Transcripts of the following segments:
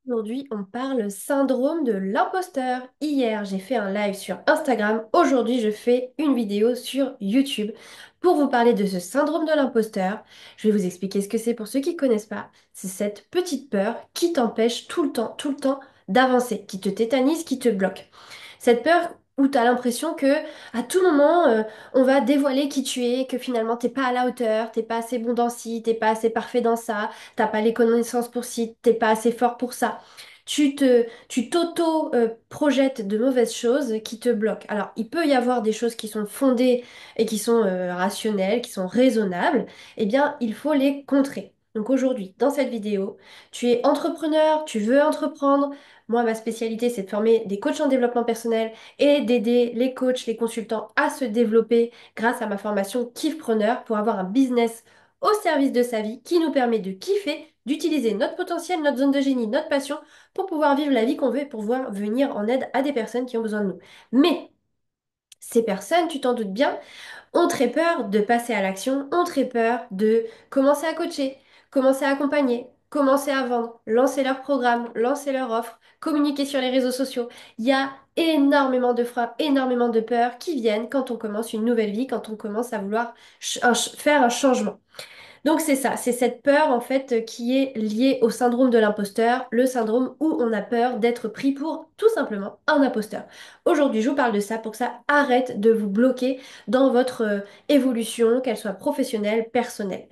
Aujourd'hui, on parle syndrome de l'imposteur. Hier, j'ai fait un live sur Instagram. Aujourd'hui, je fais une vidéo sur YouTube pour vous parler de ce syndrome de l'imposteur. Je vais vous expliquer ce que c'est pour ceux qui ne connaissent pas. C'est cette petite peur qui t'empêche tout le temps d'avancer, qui te tétanise, qui te bloque. Cette peur où tu as l'impression que à tout moment, on va dévoiler qui tu es, que finalement, t'es pas à la hauteur, t'es pas assez bon dans ci, t'es pas assez parfait dans ça, t'as pas les connaissances pour ci, t'es pas assez fort pour ça. Tu t'auto-projettes de mauvaises choses qui te bloquent. Alors, il peut y avoir des choses qui sont fondées et qui sont rationnelles, qui sont raisonnables. Eh bien, il faut les contrer. Donc aujourd'hui, dans cette vidéo, tu es entrepreneur, tu veux entreprendre. Moi, ma spécialité, c'est de former des coachs en développement personnel et d'aider les coachs, les consultants à se développer grâce à ma formation Kiffpreneur pour avoir un business au service de sa vie qui nous permet de kiffer, d'utiliser notre potentiel, notre zone de génie, notre passion pour pouvoir vivre la vie qu'on veut et pour pouvoir venir en aide à des personnes qui ont besoin de nous. Mais ces personnes, tu t'en doutes bien, ont très peur de passer à l'action, ont très peur de commencer à coacher, commencer à accompagner, commencer à vendre, lancer leur programme, lancer leur offre, communiquer sur les réseaux sociaux. Il y a énormément de freins, énormément de peurs qui viennent quand on commence une nouvelle vie, quand on commence à vouloir faire un changement. Donc c'est ça, c'est cette peur en fait qui est liée au syndrome de l'imposteur, le syndrome où on a peur d'être pris pour tout simplement un imposteur. Aujourd'hui, je vous parle de ça pour que ça arrête de vous bloquer dans votre évolution, qu'elle soit professionnelle, personnelle.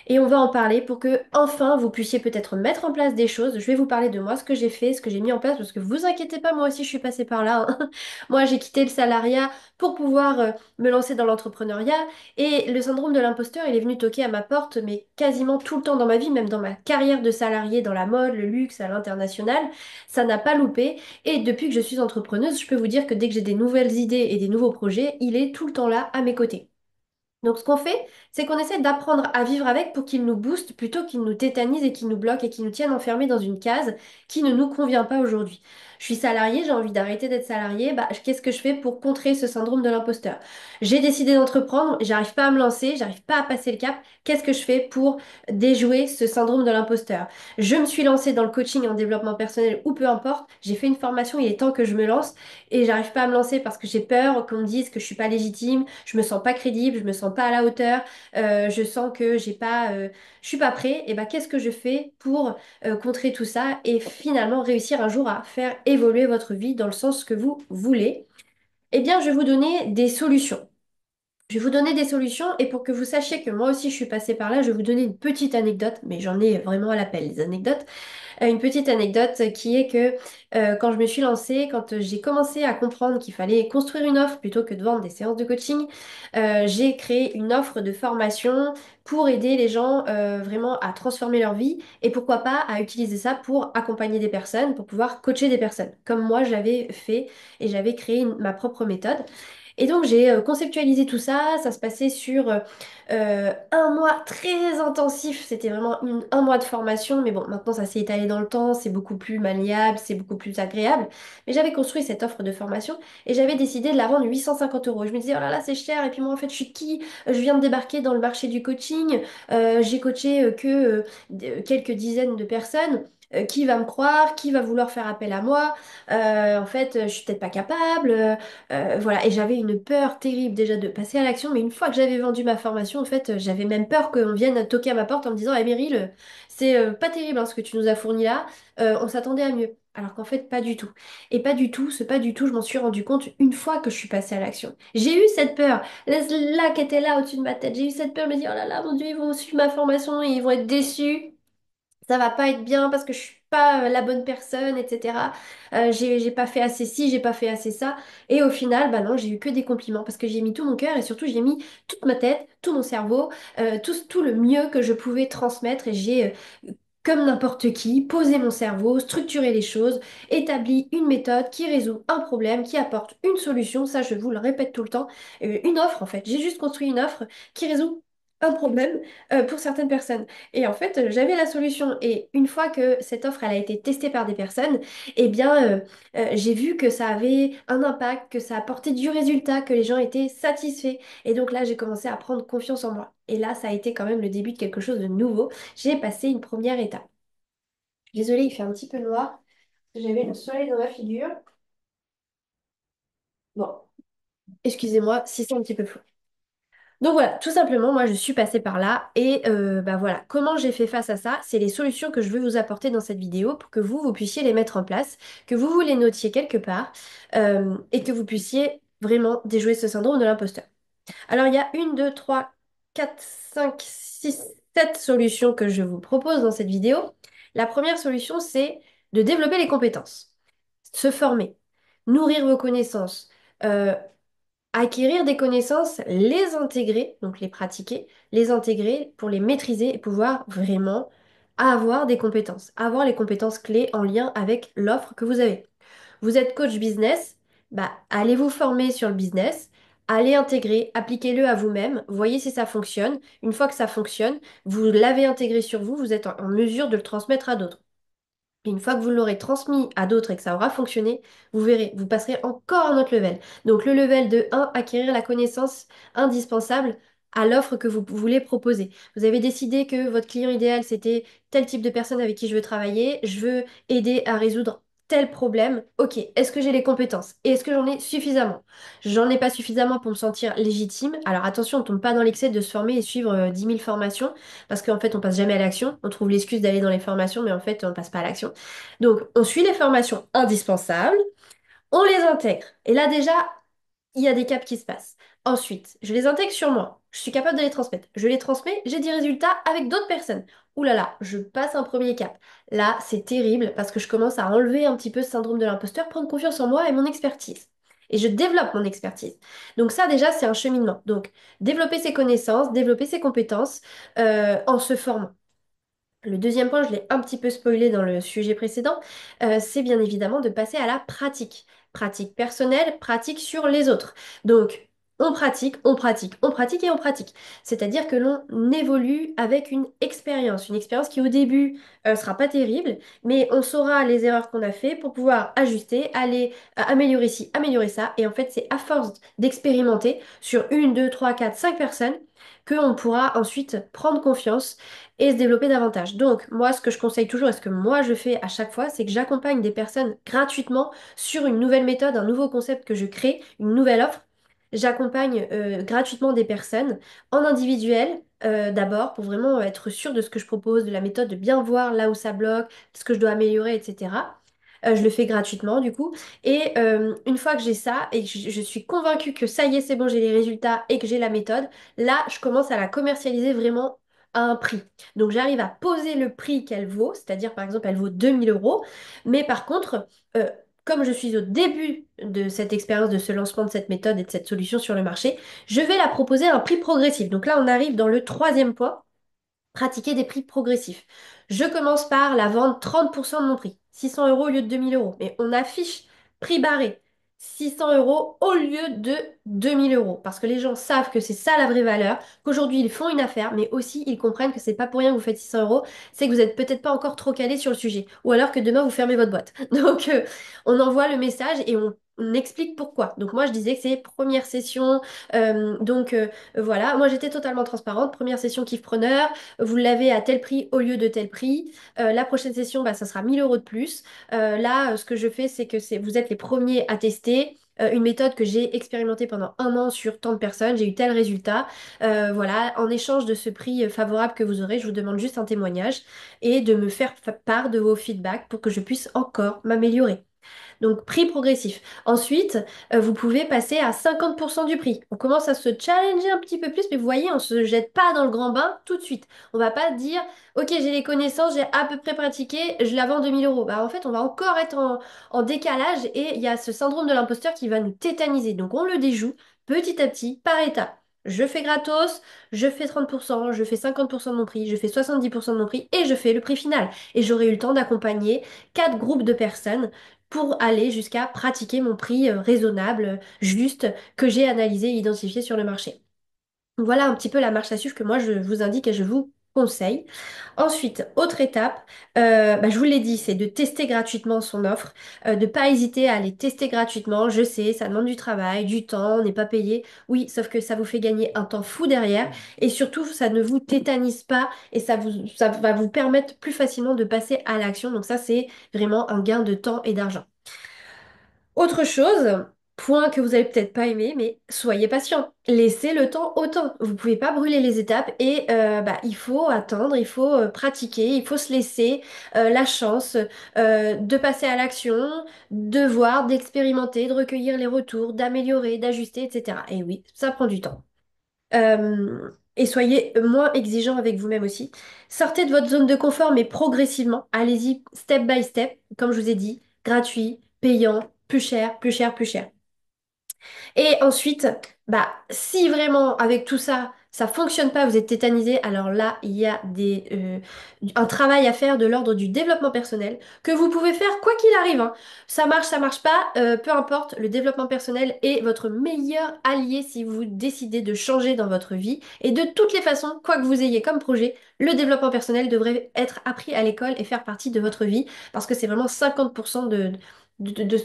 Et on va en parler pour que enfin vous puissiez peut-être mettre en place des choses. Je vais vous parler de moi, ce que j'ai fait, ce que j'ai mis en place, parce que vous inquiétez pas, moi aussi je suis passée par là, hein. Moi j'ai quitté le salariat pour pouvoir me lancer dans l'entrepreneuriat. Et le syndrome de l'imposteur, il est venu toquer à ma porte, mais quasiment tout le temps dans ma vie, même dans ma carrière de salarié dans la mode, le luxe, à l'international, ça n'a pas loupé. Et depuis que je suis entrepreneuse, je peux vous dire que dès que j'ai des nouvelles idées et des nouveaux projets, il est tout le temps là à mes côtés. Donc, ce qu'on fait, c'est qu'on essaie d'apprendre à vivre avec pour qu'il nous booste plutôt qu'il nous tétanise et qu'il nous bloque et qu'il nous tienne enfermés dans une case qui ne nous convient pas aujourd'hui. Je suis salariée, j'ai envie d'arrêter d'être salariée. Bah, qu'est-ce que je fais pour contrer ce syndrome de l'imposteur? J'ai décidé d'entreprendre, j'arrive pas à me lancer, j'arrive pas à passer le cap. Qu'est-ce que je fais pour déjouer ce syndrome de l'imposteur? Je me suis lancée dans le coaching en développement personnel ou peu importe. J'ai fait une formation, il est temps que je me lance et j'arrive pas à me lancer parce que j'ai peur qu'on me dise que je suis pas légitime, je me sens pas crédible, je me sens pas à la hauteur, je sens que je suis pas prêt. Et ben qu'est-ce que je fais pour contrer tout ça et finalement réussir un jour à faire évoluer votre vie dans le sens que vous voulez? Eh bien, je vais vous donner des solutions. Je vais vous donner des solutions et pour que vous sachiez que moi aussi je suis passée par là, je vais vous donner une petite anecdote, mais j'en ai vraiment à l'appel, les anecdotes. Une petite anecdote qui est que quand je me suis lancée, quand j'ai commencé à comprendre qu'il fallait construire une offre plutôt que de vendre des séances de coaching, j'ai créé une offre de formation pour aider les gens vraiment à transformer leur vie et pourquoi pas à utiliser ça pour accompagner des personnes, pour pouvoir coacher des personnes, comme moi j'avais fait et j'avais créé ma propre méthode. Et donc j'ai conceptualisé tout ça, ça se passait sur un mois très intensif, c'était vraiment un mois de formation, mais bon, maintenant ça s'est étalé dans le temps, c'est beaucoup plus malléable, c'est beaucoup plus agréable. Mais j'avais construit cette offre de formation et j'avais décidé de la vendre 850 euros. Je me disais, oh là là, c'est cher, et puis moi en fait, je suis qui? Je viens de débarquer dans le marché du coaching, j'ai coaché quelques dizaines de personnes. Qui va me croire, qui va vouloir faire appel à moi? En fait, je suis peut-être pas capable. Voilà, et j'avais une peur terrible déjà de passer à l'action, mais une fois que j'avais vendu ma formation, en fait, j'avais même peur qu'on vienne toquer à ma porte en me disant, eh Meryl, c'est pas terrible hein, ce que tu nous as fourni là, on s'attendait à mieux. Alors qu'en fait, pas du tout. Et pas du tout, ce pas du tout, je m'en suis rendu compte une fois que je suis passée à l'action. J'ai eu cette peur, là qui était là au-dessus de ma tête, j'ai eu cette peur de me dire, oh là là, mon Dieu, ils vont suivre ma formation et ils vont être déçus, ça va pas être bien parce que je suis pas la bonne personne, etc. J'ai pas fait assez ci, j'ai pas fait assez ça. Et au final, bah non, j'ai eu que des compliments parce que j'ai mis tout mon cœur et surtout j'ai mis toute ma tête, tout mon cerveau, tout le mieux que je pouvais transmettre et j'ai, comme n'importe qui, posé mon cerveau, structuré les choses, établi une méthode qui résout un problème, qui apporte une solution, ça je vous le répète tout le temps, une offre en fait. J'ai juste construit une offre qui résout un problème pour certaines personnes. Et en fait, j'avais la solution. Et une fois que cette offre, elle a été testée par des personnes, eh bien, j'ai vu que ça avait un impact, que ça apportait du résultat, que les gens étaient satisfaits. Et donc là, j'ai commencé à prendre confiance en moi. Et là, ça a été quand même le début de quelque chose de nouveau. J'ai passé une première étape. Désolée, il fait un petit peu noir. J'avais le soleil dans la figure. Bon, excusez-moi si c'est un petit peu flou. Donc voilà, tout simplement, moi je suis passée par là et bah voilà, comment j'ai fait face à ça, c'est les solutions que je veux vous apporter dans cette vidéo pour que vous puissiez les mettre en place, que vous les notiez quelque part et que vous puissiez vraiment déjouer ce syndrome de l'imposteur. Alors il y a une, deux, trois, quatre, cinq, six, sept solutions que je vous propose dans cette vidéo. La première solution, c'est de développer les compétences, se former, nourrir vos connaissances. euh, Acquérir des connaissances, les intégrer, donc les pratiquer, les intégrer pour les maîtriser et pouvoir vraiment avoir des compétences, avoir les compétences clés en lien avec l'offre que vous avez. Vous êtes coach business, bah, allez vous former sur le business, allez intégrer, appliquez-le à vous-même, voyez si ça fonctionne. Une fois que ça fonctionne, vous l'avez intégré sur vous, vous êtes en mesure de le transmettre à d'autres. Et une fois que vous l'aurez transmis à d'autres et que ça aura fonctionné, vous verrez, vous passerez encore un autre level. Donc le level de un, acquérir la connaissance indispensable à l'offre que vous voulez proposer. Vous avez décidé que votre client idéal, c'était tel type de personne avec qui je veux travailler, je veux aider à résoudre tel problème. Ok, est-ce que j'ai les compétences? Et est-ce que j'en ai suffisamment? J'en ai pas suffisamment pour me sentir légitime. Alors attention, on ne tombe pas dans l'excès de se former et suivre 10 000 formations parce qu'en fait, on passe jamais à l'action. On trouve l'excuse d'aller dans les formations, mais en fait, on passe pas à l'action. Donc, on suit les formations indispensables, on les intègre. Et là, déjà, il y a des caps qui se passent. Ensuite, je les intègre sur moi. Je suis capable de les transmettre. Je les transmets, j'ai des résultats avec d'autres personnes. Ouh là là, je passe un premier cap. Là, c'est terrible parce que je commence à enlever un petit peu ce syndrome de l'imposteur, prendre confiance en moi et mon expertise. Et je développe mon expertise. Donc ça, déjà, c'est un cheminement. Donc, développer ses connaissances, développer ses compétences en se formant. Le deuxième point, je l'ai un petit peu spoilé dans le sujet précédent, c'est bien évidemment de passer à la pratique. Pratique personnelle, pratique sur les autres. Donc, on pratique, on pratique, on pratique et on pratique. C'est-à-dire que l'on évolue avec une expérience qui au début sera pas terrible, mais on saura les erreurs qu'on a fait pour pouvoir ajuster, aller améliorer ci, améliorer ça. Et en fait, c'est à force d'expérimenter sur une, deux, trois, quatre, cinq personnes qu'on pourra ensuite prendre confiance et se développer davantage. Donc, moi, ce que je conseille toujours et ce que moi je fais à chaque fois, c'est que j'accompagne des personnes gratuitement sur une nouvelle méthode, un nouveau concept que je crée, une nouvelle offre. J'accompagne gratuitement des personnes en individuel. D'abord, pour vraiment être sûr de ce que je propose, de la méthode, de bien voir là où ça bloque, ce que je dois améliorer, etc. Je le fais gratuitement du coup. Et une fois que j'ai ça et que je suis convaincue que ça y est, c'est bon, j'ai les résultats et que j'ai la méthode, là, je commence à la commercialiser vraiment à un prix. Donc j'arrive à poser le prix qu'elle vaut, c'est-à-dire par exemple elle vaut 2 000 euros, mais par contre, euh, comme je suis au début de cette expérience, de ce lancement de cette méthode et de cette solution sur le marché, je vais la proposer à un prix progressif. Donc là on arrive dans le troisième point, pratiquer des prix progressifs. Je commence par la vendre 30% de mon prix, 600 euros au lieu de 2 000 euros. Mais on affiche prix barré, 600 euros au lieu de 2 000 euros. Parce que les gens savent que c'est ça la vraie valeur, qu'aujourd'hui ils font une affaire, mais aussi ils comprennent que c'est pas pour rien que vous faites 600 euros, c'est que vous n'êtes peut-être pas encore trop calé sur le sujet. Ou alors que demain vous fermez votre boîte. Donc on envoie le message et on explique pourquoi. Donc moi je disais que c'est première session, voilà, moi j'étais totalement transparente, première session kiff preneur, vous l'avez à tel prix au lieu de tel prix. La prochaine session, bah, ça sera 1 000 euros de plus. Là, ce que je fais, c'est que vous êtes les premiers à tester. Une méthode que j'ai expérimentée pendant un an sur tant de personnes, j'ai eu tel résultat. Voilà, en échange de ce prix favorable que vous aurez, je vous demande juste un témoignage et de me faire part de vos feedbacks pour que je puisse encore m'améliorer. Donc, prix progressif. Ensuite, vous pouvez passer à 50% du prix. On commence à se challenger un petit peu plus, mais vous voyez, on ne se jette pas dans le grand bain tout de suite. On va pas dire, ok, j'ai les connaissances, j'ai à peu près pratiqué, je la vends 2 000 euros. Bah, en fait, on va encore être en décalage et il y a ce syndrome de l'imposteur qui va nous tétaniser. Donc, on le déjoue petit à petit, par étapes. Je fais gratos, je fais 30%, je fais 50% de mon prix, je fais 70% de mon prix et je fais le prix final. Et j'aurai eu le temps d'accompagner 4 groupes de personnes pour aller jusqu'à pratiquer mon prix raisonnable, juste, que j'ai analysé et identifié sur le marché. Voilà un petit peu la marche à suivre que moi je vous indique et je vous conseils. Ensuite, autre étape, je vous l'ai dit, c'est de tester gratuitement son offre, de ne pas hésiter à aller tester gratuitement. Je sais, ça demande du travail, du temps, on n'est pas payé. Oui, sauf que ça vous fait gagner un temps fou derrière et surtout, ça ne vous tétanise pas et ça va vous permettre plus facilement de passer à l'action. Donc ça, c'est vraiment un gain de temps et d'argent. Autre chose, point que vous avez peut-être pas aimé, mais soyez patient. Laissez le temps au temps. Vous pouvez pas brûler les étapes et il faut attendre, il faut pratiquer, il faut se laisser la chance de passer à l'action, de voir, d'expérimenter, de recueillir les retours, d'améliorer, d'ajuster, etc. Et oui, ça prend du temps. Et soyez moins exigeant avec vous-même aussi. Sortez de votre zone de confort, mais progressivement. Allez-y step by step, comme je vous ai dit, gratuit, payant, plus cher, plus cher, plus cher. Et ensuite, si vraiment avec tout ça, ça fonctionne pas, vous êtes tétanisé, alors là, il y a un travail à faire de l'ordre du développement personnel que vous pouvez faire quoi qu'il arrive, hein. Ça marche pas, peu importe, le développement personnel est votre meilleur allié si vous décidez de changer dans votre vie. Et de toutes les façons, quoi que vous ayez comme projet, le développement personnel devrait être appris à l'école et faire partie de votre vie parce que c'est vraiment 50%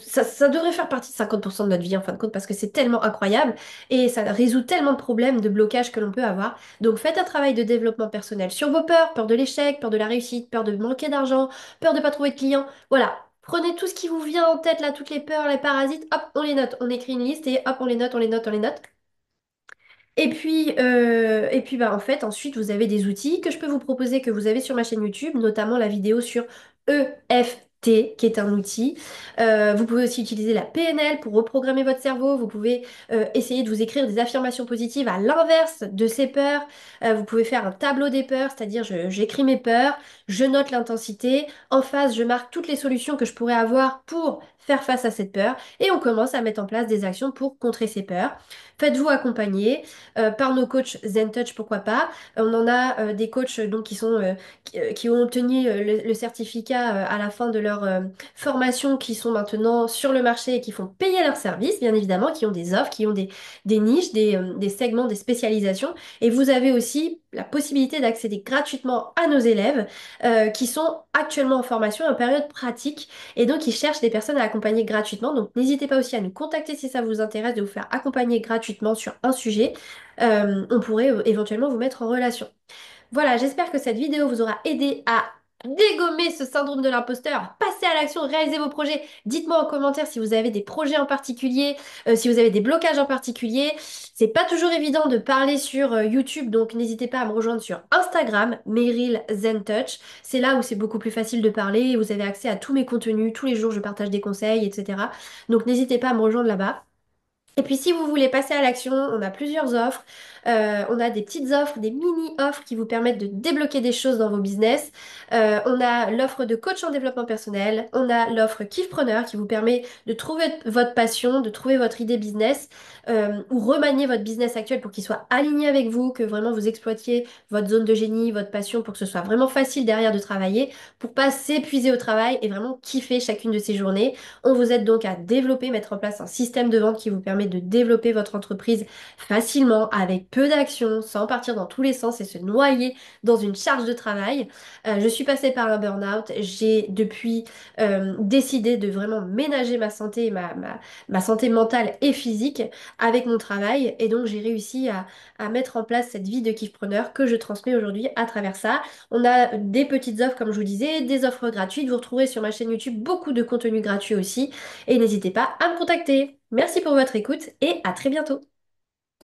ça devrait faire partie de 50% de notre vie en fin de compte parce que c'est tellement incroyable et ça résout tellement de problèmes, de blocages que l'on peut avoir. Donc faites un travail de développement personnel sur vos peurs, peur de l'échec, peur de la réussite, peur de manquer d'argent, peur de pas trouver de clients. Voilà. Prenez tout ce qui vous vient en tête là, toutes les peurs, les parasites, hop, on les note. On écrit une liste et hop, on les note, on les note, on les note. En fait, ensuite, vous avez des outils que je peux vous proposer que vous avez sur ma chaîne YouTube, notamment la vidéo sur EFT, qui est un outil. Vous pouvez aussi utiliser la PNL pour reprogrammer votre cerveau. Vous pouvez essayer de vous écrire des affirmations positives à l'inverse de ces peurs. Vous pouvez faire un tableau des peurs, c'est-à-dire j'écris mes peurs, je note l'intensité. En face, je marque toutes les solutions que je pourrais avoir pour faire face à cette peur. Et on commence à mettre en place des actions pour contrer ces peurs. Faites-vous accompagner par nos coachs Zen Touch, pourquoi pas. On en a des coachs donc qui ont obtenu le certificat à la fin de leur formation, qui sont maintenant sur le marché et qui font payer leurs services, bien évidemment, qui ont des offres, qui ont des niches, des segments, des spécialisations. Et vous avez aussi la possibilité d'accéder gratuitement à nos élèves qui sont actuellement en formation en période pratique et donc ils cherchent des personnes à accompagner gratuitement. Donc n'hésitez pas aussi à nous contacter si ça vous intéresse de vous faire accompagner gratuitement sur un sujet. On pourrait éventuellement vous mettre en relation. Voilà, j'espère que cette vidéo vous aura aidé à dégommer ce syndrome de l'imposteur, passer à l'action, réaliser vos projets. Dites-moi en commentaire si vous avez des projets en particulier, si vous avez des blocages en particulier. C'est pas toujours évident de parler sur YouTube, donc n'hésitez pas à me rejoindre sur Instagram, Meryl Zen Touch. C'est là où c'est beaucoup plus facile de parler et vous avez accès à tous mes contenus. Tous les jours, je partage des conseils, etc. Donc n'hésitez pas à me rejoindre là-bas. Et puis si vous voulez passer à l'action, on a plusieurs offres. On a des petites offres, des mini-offres qui vous permettent de débloquer des choses dans vos business. On a l'offre de coach en développement personnel. On a l'offre Kiffpreneur qui vous permet de trouver votre passion, de trouver votre idée business ou remanier votre business actuel pour qu'il soit aligné avec vous, que vraiment vous exploitiez votre zone de génie, votre passion pour que ce soit vraiment facile derrière de travailler, pour pas s'épuiser au travail et vraiment kiffer chacune de ces journées. On vous aide donc à développer, mettre en place un système de vente qui vous permet de développer votre entreprise facilement, avec peu d'actions, sans partir dans tous les sens et se noyer dans une charge de travail. Je suis passée par un burn-out. J'ai depuis décidé de vraiment ménager ma santé, ma santé mentale et physique avec mon travail. Et donc j'ai réussi à mettre en place cette vie de kiffpreneur que je transmets aujourd'hui à travers ça. On a des petites offres, comme je vous disais, des offres gratuites. Vous retrouverez sur ma chaîne YouTube beaucoup de contenu gratuit aussi. Et n'hésitez pas à me contacter. Merci pour votre écoute et à très bientôt.